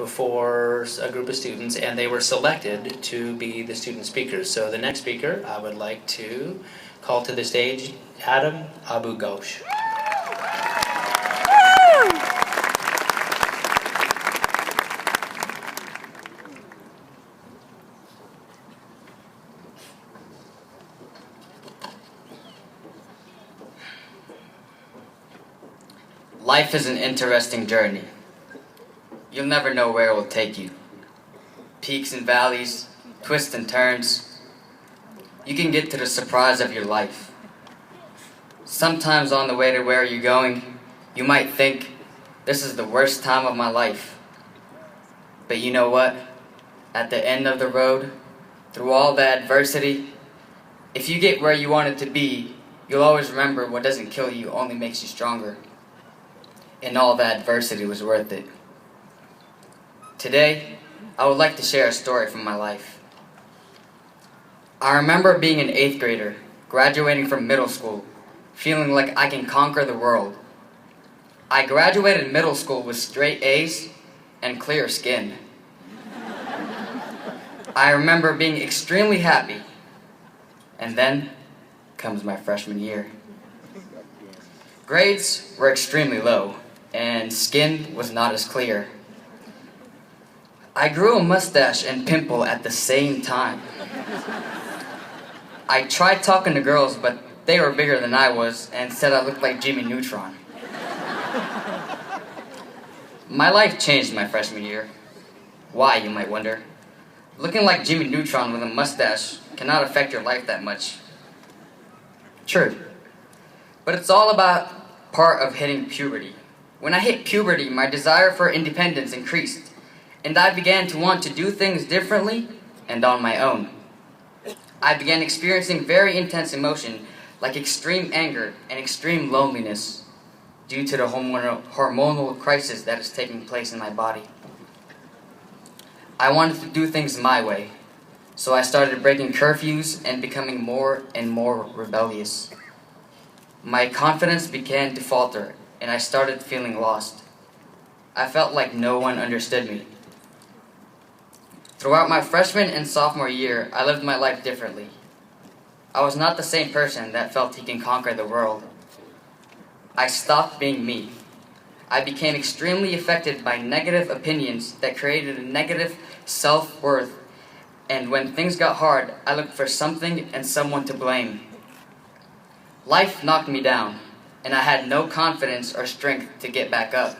before a group of students, and they were selected to be the student speakers. So the next speaker, I would like to call to the stage Adam Abughosh. Life is an interesting journey. You'll never know where it will take you. Peaks and valleys, twists and turns. You can get to the surprise of your life. Sometimes on the way to where you're going, you might think, this is the worst time of my life. But you know what? At the end of the road, through all the adversity, if you get where you want it to be, you'll always remember what doesn't kill you only makes you stronger. And all the adversity was worth it. Today, I would like to share a story from my life. I remember being an 8th grader, graduating from middle school, feeling like I can conquer the world. I graduated middle school with straight A's and clear skin. I remember being extremely happy. And then comes my freshman year. Grades were extremely low, and skin was not as clear. I grew a mustache and pimple at the same time. I tried talking to girls, but they were bigger than I was and said I looked like Jimmy Neutron. My life changed my freshman year. Why, you might wonder? Looking like Jimmy Neutron with a mustache cannot affect your life that much. True. But it's all about part of hitting puberty. When I hit puberty, my desire for independence increased, and I began to want to do things differently and on my own. I began experiencing very intense emotion, like extreme anger and extreme loneliness, due to the hormonal crisis that is taking place in my body. I wanted to do things my way, so I started breaking curfews and becoming more and more rebellious. My confidence began to falter, and I started feeling lost. I felt like no one understood me. Throughout my freshman and sophomore year, I lived my life differently. I was not the same person that felt he can conquer the world. I stopped being me. I became extremely affected by negative opinions that created a negative self-worth, and when things got hard, I looked for something and someone to blame. Life knocked me down, and I had no confidence or strength to get back up.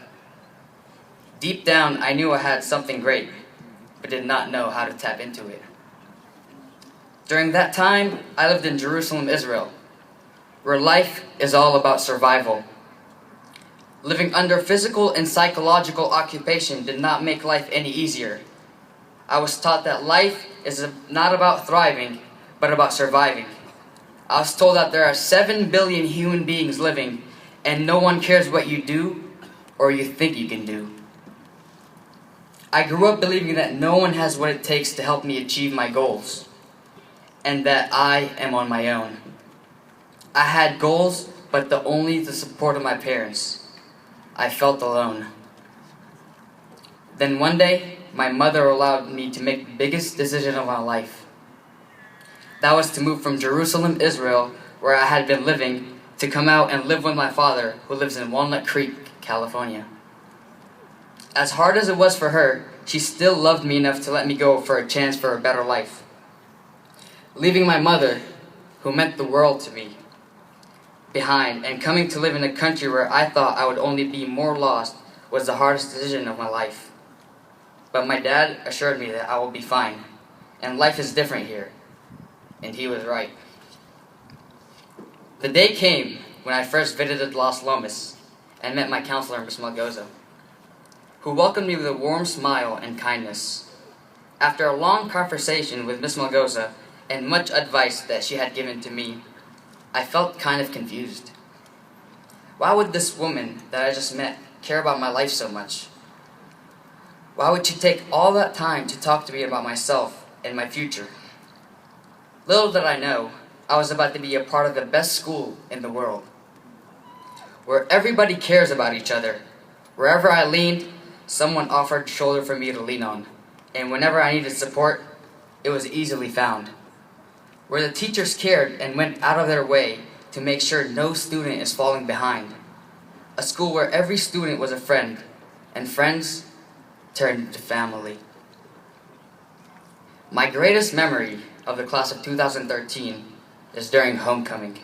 Deep down, I knew I had something great, but did not know how to tap into it. During that time, I lived in Jerusalem, Israel, where life is all about survival. Living under physical and psychological occupation did not make life any easier. I was taught that life is not about thriving, but about surviving. I was told that there are 7 billion human beings living, and no one cares what you do or you think you can do. I grew up believing that no one has what it takes to help me achieve my goals, and that I am on my own. I had goals, but only the support of my parents. I felt alone. Then one day, my mother allowed me to make the biggest decision of my life. That was to move from Jerusalem, Israel, where I had been living, to come out and live with my father, who lives in Walnut Creek, California. As hard as it was for her, she still loved me enough to let me go for a chance for a better life. Leaving my mother, who meant the world to me, behind, and coming to live in a country where I thought I would only be more lost was the hardest decision of my life. But my dad assured me that I will be fine, and life is different here. And he was right. The day came when I first visited Los Lomas and met my counselor, Miss Malgoza, who welcomed me with a warm smile and kindness. After a long conversation with Miss Malgoza and much advice that she had given to me, I felt kind of confused. Why would this woman that I just met care about my life so much? Why would she take all that time to talk to me about myself and my future? Little did I know, I was about to be a part of the best school in the world, where everybody cares about each other. Wherever I leaned, someone offered shoulder for me to lean on, and whenever I needed support, it was easily found. Where the teachers cared and went out of their way to make sure no student is falling behind. A school where every student was a friend, and friends turned into family. My greatest memory of the class of 2013 is during homecoming.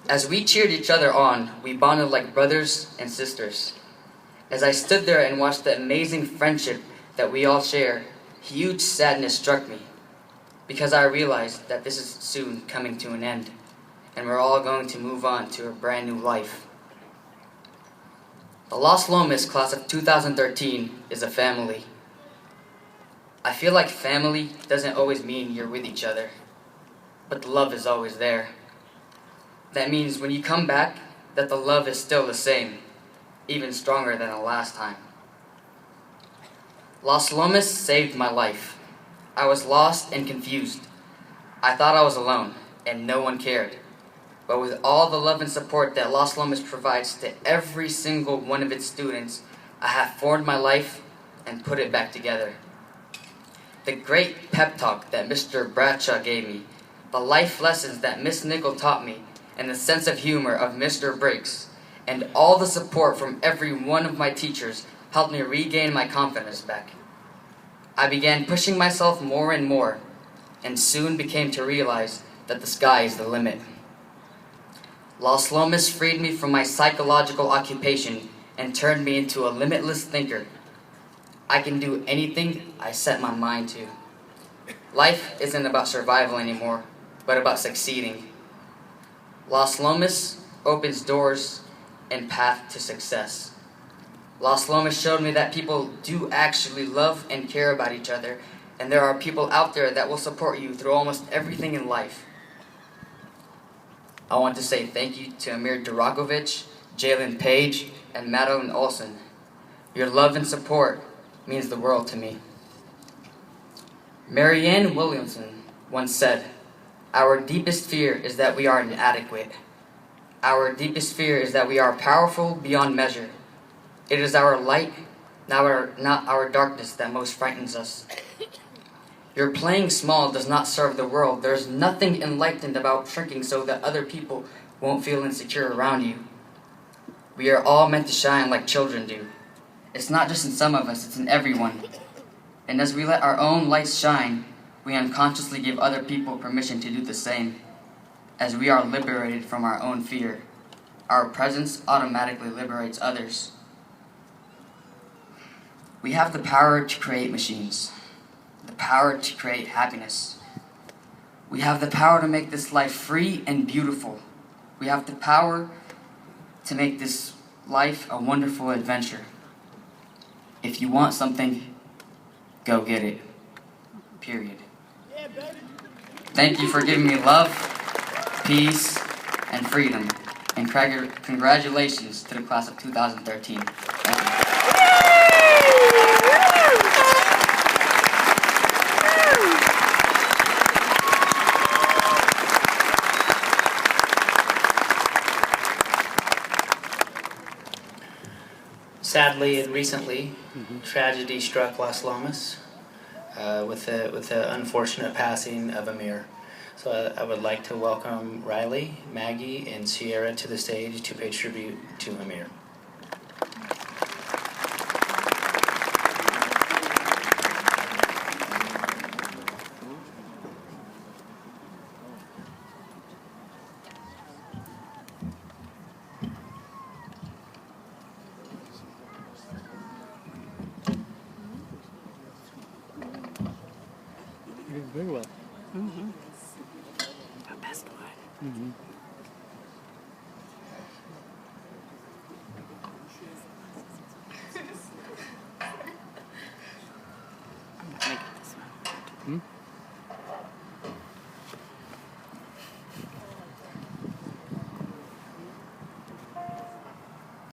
As we cheered each other on, we bonded like brothers and sisters. As I stood there and watched the amazing friendship that we all share, huge sadness struck me, because I realized that this is soon coming to an end, and we're all going to move on to a brand new life. The Los Lomas class of 2013 is a family. I feel like family doesn't always mean you're with each other, but the love is always there. That means when you come back, that the love is still the same, even stronger than the last time. Los Lomas saved my life. I was lost and confused. I thought I was alone, and no one cared. But with all the love and support that Los Lomas provides to every single one of its students, I have formed my life and put it back together. The great pep talk that Mr. Bradshaw gave me, the life lessons that Miss Nickel taught me, and the sense of humor of Mr. Briggs, and all the support from every one of my teachers helped me regain my confidence back. I began pushing myself more and more, and soon became to realize that the sky is the limit. Los Lomas freed me from my psychological occupation and turned me into a limitless thinker. I can do anything I set my mind to. Life isn't about survival anymore, but about succeeding. Los Lomas opens doors and path to success. Los Lomas showed me that people do actually love and care about each other, and there are people out there that will support you through almost everything in life. I want to say thank you to Amir Durakovic, Jalen Page, and Madeline Olson. Your love and support means the world to me. Marianne Williamson once said, "Our deepest fear is that we are inadequate. Our deepest fear is that we are powerful beyond measure. It is our light, not our darkness, that most frightens us." Your playing small does not serve the world. There's nothing enlightened about shrinking so that other people won't feel insecure around you. We are all meant to shine like children do. It's not just in some of us, it's in everyone. And as we let our own lights shine, we unconsciously give other people permission to do the same. As we are liberated from our own fear, our presence automatically liberates others. We have the power to create machines, the power to create happiness. We have the power to make this life free and beautiful. We have the power to make this life a wonderful adventure. If you want something, go get it. Period. Thank you for giving me love, peace, and freedom. And congratulations to the class of 2013. Thank you. Sadly and recently, tragedy struck Las Lomas with the unfortunate passing of Amir. So I would like to welcome Riley, Maggie, and Sierra to the stage to pay tribute to Amir. You did very well. The best one. I'm gonna make it this one.